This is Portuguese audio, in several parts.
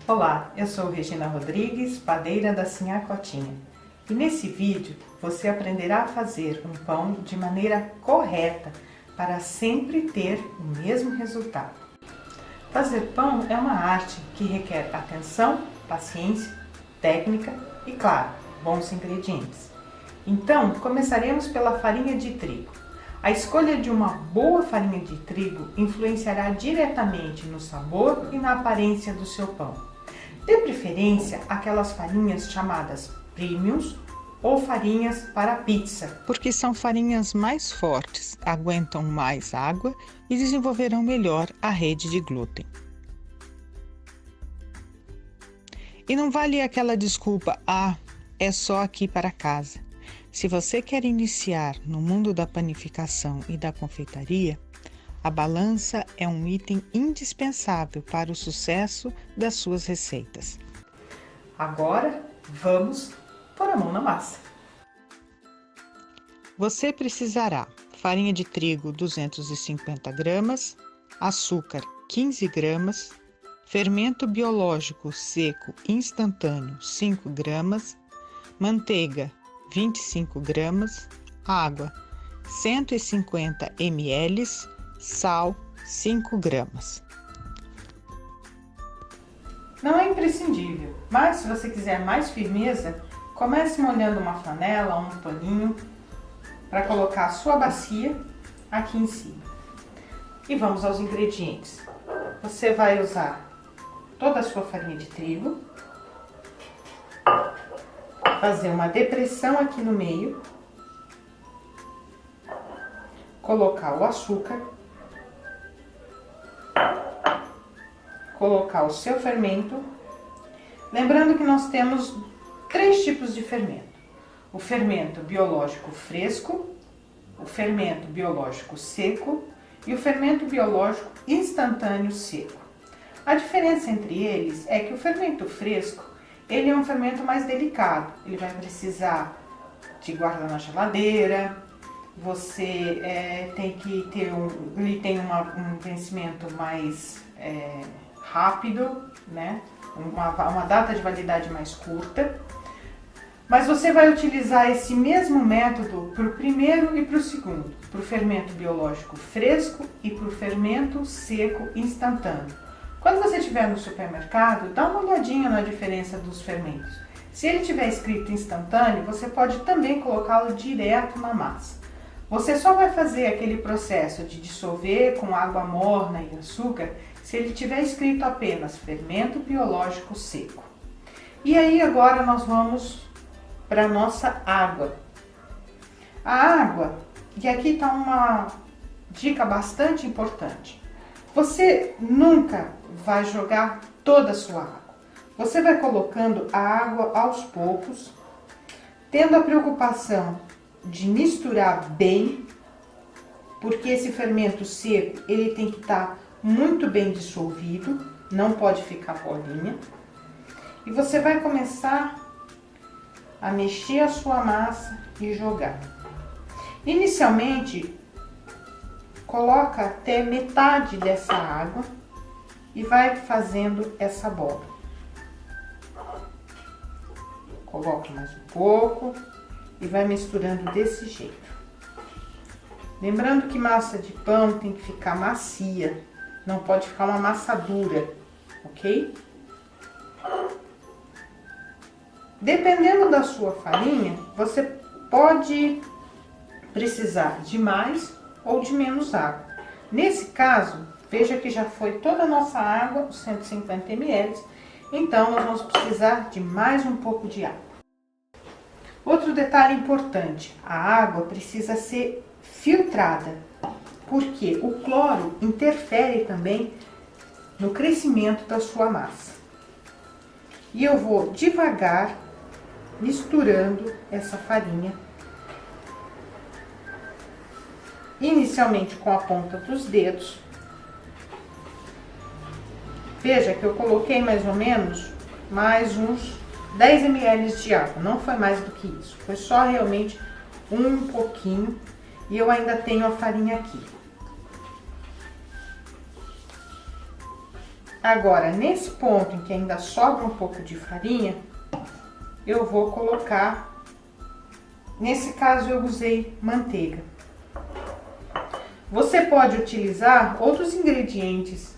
Olá, eu sou Regina Rodrigues, padeira da Sinhacotinha. E nesse vídeo você aprenderá a fazer um pão de maneira correta para sempre ter o mesmo resultado. Fazer pão é uma arte que requer atenção, paciência, técnica e, claro, bons ingredientes. Então, começaremos pela farinha de trigo. A escolha de uma boa farinha de trigo influenciará diretamente no sabor e na aparência do seu pão. Dê preferência àquelas farinhas chamadas premiums ou farinhas para pizza, porque são farinhas mais fortes, aguentam mais água e desenvolverão melhor a rede de glúten. E não vale aquela desculpa, é só aqui para casa. Se você quer iniciar no mundo da panificação e da confeitaria, a balança é um item indispensável para o sucesso das suas receitas. Agora, vamos pôr a mão na massa. Você precisará farinha de trigo 250 gramas, açúcar 15 gramas, fermento biológico seco instantâneo 5 gramas, manteiga 25 gramas, água 150 ml, sal 5 gramas. Não é imprescindível, mas se você quiser mais firmeza, comece molhando uma flanela ou um paninho para colocar a sua bacia aqui em cima. E vamos aos ingredientes. Você vai usar toda a sua farinha de trigo, fazer uma depressão aqui no meio, colocar o açúcar, colocar o seu fermento, lembrando que nós temos 3 tipos de fermento: o fermento biológico fresco, o fermento biológico seco e o fermento biológico instantâneo seco. A diferença entre eles é que o fermento fresco, ele é um fermento mais delicado, ele vai precisar de guardar na geladeira, você tem que ter ele tem um vencimento mais rápido, né? Uma data de validade mais curta, mas você vai utilizar esse mesmo método para o primeiro e para o segundo, para o fermento biológico fresco e para o fermento seco instantâneo. Quando você estiver no supermercado, dá uma olhadinha na diferença dos fermentos. Se ele tiver escrito instantâneo, você pode também colocá-lo direto na massa. Você só vai fazer aquele processo de dissolver com água morna e açúcar se ele tiver escrito apenas fermento biológico seco. E aí agora nós vamos para a nossa água. A água, e aqui está uma dica bastante importante. Você nunca vai jogar toda a sua água. Você vai colocando a água aos poucos, tendo a preocupação de misturar bem, porque esse fermento seco, ele tem que estar muito bem dissolvido, não pode ficar bolinha. E você vai começar a mexer a sua massa e jogar. Inicialmente, coloca até metade dessa água e vai fazendo essa bola. Coloca mais um pouco e vai misturando desse jeito. Lembrando que massa de pão tem que ficar macia, não pode ficar uma massa dura, ok? Dependendo da sua farinha, você pode precisar de mais ou de menos água. Nesse caso, veja que já foi toda a nossa água, os 150 ml, então nós vamos precisar de mais um pouco de água. Outro detalhe importante, a água precisa ser filtrada, porque o cloro interfere também no crescimento da sua massa. E eu vou devagar misturando essa farinha, inicialmente com a ponta dos dedos. Veja que eu coloquei mais ou menos mais uns 10 ml de água, não foi mais do que isso, foi só realmente um pouquinho, e eu ainda tenho a farinha aqui. Agora, nesse ponto em que ainda sobra um pouco de farinha, eu vou colocar, nesse caso eu usei manteiga. Você pode utilizar outros ingredientes,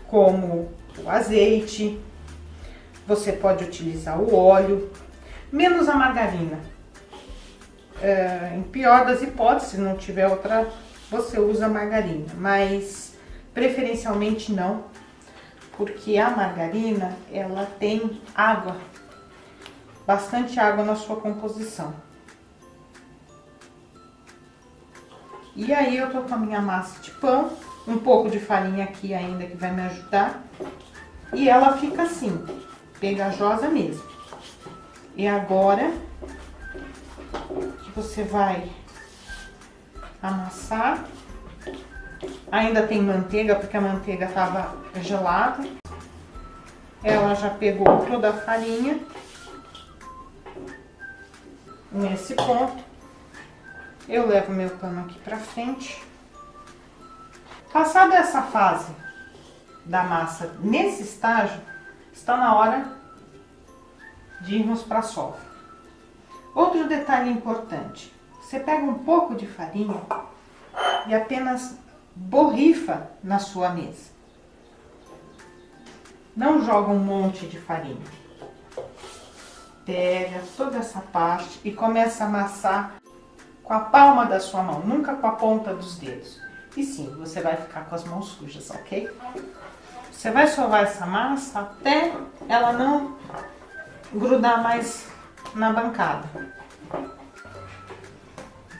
como o azeite, você pode utilizar o óleo, menos a margarina. Em pior das hipóteses, se não tiver outra, você usa margarina, mas preferencialmente não, porque a margarina, ela tem água, bastante água na sua composição. E aí eu tô com a minha massa de pão, um pouco de farinha aqui ainda que vai me ajudar, e ela fica assim, pegajosa mesmo. E agora que você vai amassar, ainda tem manteiga, porque a manteiga estava gelada. Ela já pegou toda a farinha. Nesse ponto, eu levo meu pano aqui pra frente. Passada essa fase da massa, nesse estágio, está na hora de irmos para a solda. Outro detalhe importante, você pega um pouco de farinha e apenas borrifa na sua mesa. Não joga um monte de farinha. Pega toda essa parte e começa a amassar com a palma da sua mão, nunca com a ponta dos dedos. E sim, você vai ficar com as mãos sujas, ok? Você vai sovar essa massa até ela não grudar mais na bancada.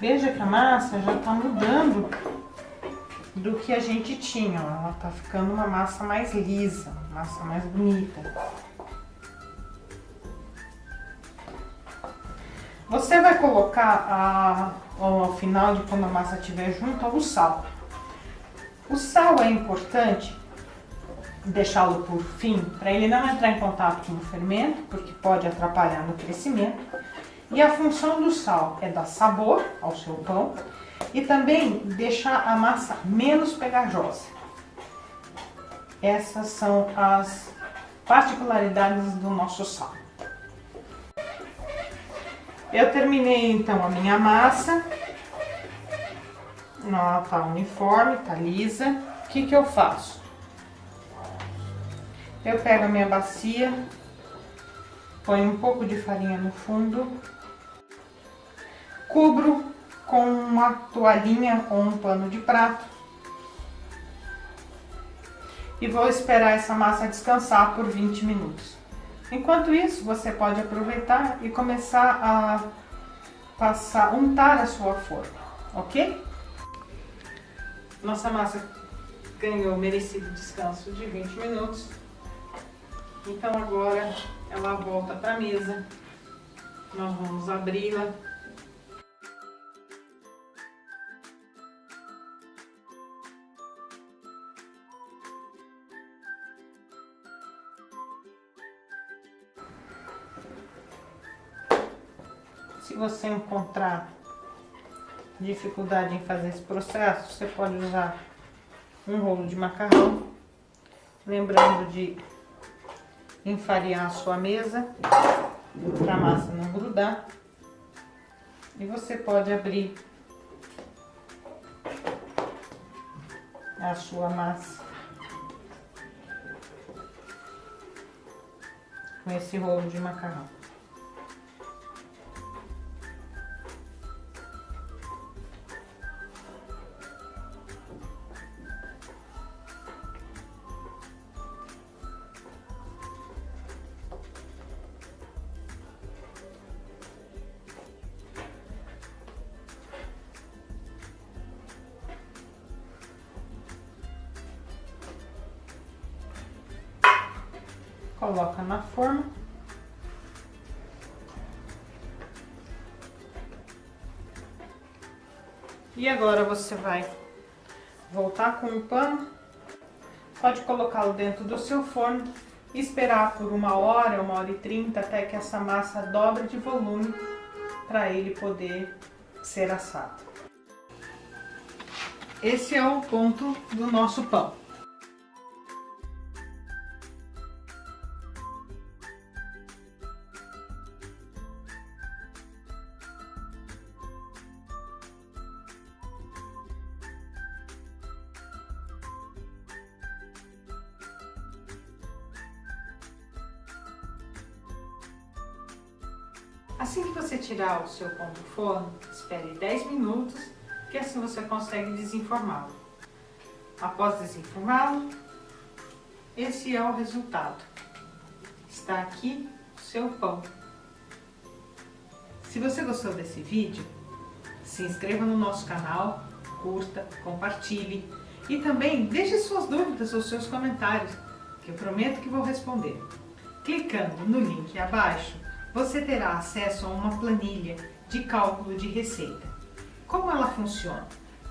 Veja que a massa já está mudando do que a gente tinha. Ela está ficando uma massa mais lisa, uma massa mais bonita. Você vai colocar ao final de quando a massa estiver junta o sal. O sal é importante deixá-lo por fim, para ele não entrar em contato com o fermento, porque pode atrapalhar no crescimento. E a função do sal é dar sabor ao seu pão e também deixar a massa menos pegajosa. Essas são as particularidades do nosso sal. Eu terminei então a minha massa. Ela tá uniforme, tá lisa. O que que eu faço? Eu pego a minha bacia, ponho um pouco de farinha no fundo, cubro com uma toalhinha ou um pano de prato e vou esperar essa massa descansar por 20 minutos. Enquanto isso, você pode aproveitar e começar a untar a sua forma, ok? Nossa massa ganhou o merecido descanso de 20 minutos. Então agora ela volta para a mesa. Nós vamos abri-la. Se você encontrar dificuldade em fazer esse processo, você pode usar um rolo de macarrão, lembrando de enfarinhar a sua mesa para a massa não grudar. E você pode abrir a sua massa com esse rolo de macarrão. Coloca na forma. E agora você vai voltar com o pano. Pode colocá-lo dentro do seu forno e esperar por 1 hora, 1h30, até que essa massa dobre de volume para ele poder ser assado. Esse é o ponto do nosso pão. Assim que você tirar o seu pão do forno, espere 10 minutos, que assim você consegue desenformá-lo. Após desenformá-lo, esse é o resultado. Está aqui o seu pão. Se você gostou desse vídeo, se inscreva no nosso canal, curta, compartilhe e também deixe suas dúvidas ou seus comentários, que eu prometo que vou responder. Clicando no link abaixo, você terá acesso a uma planilha de cálculo de receita. Como ela funciona?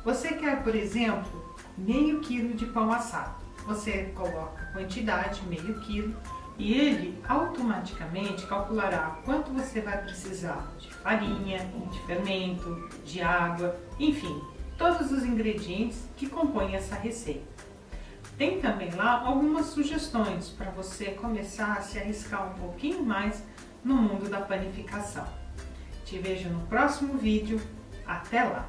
Você quer, por exemplo, meio quilo de pão assado. Você coloca a quantidade, meio quilo, e ele automaticamente calculará quanto você vai precisar de farinha, de fermento, de água, enfim, todos os ingredientes que compõem essa receita. Tem também lá algumas sugestões para você começar a se arriscar um pouquinho mais no mundo da panificação. Te vejo no próximo vídeo. Até lá!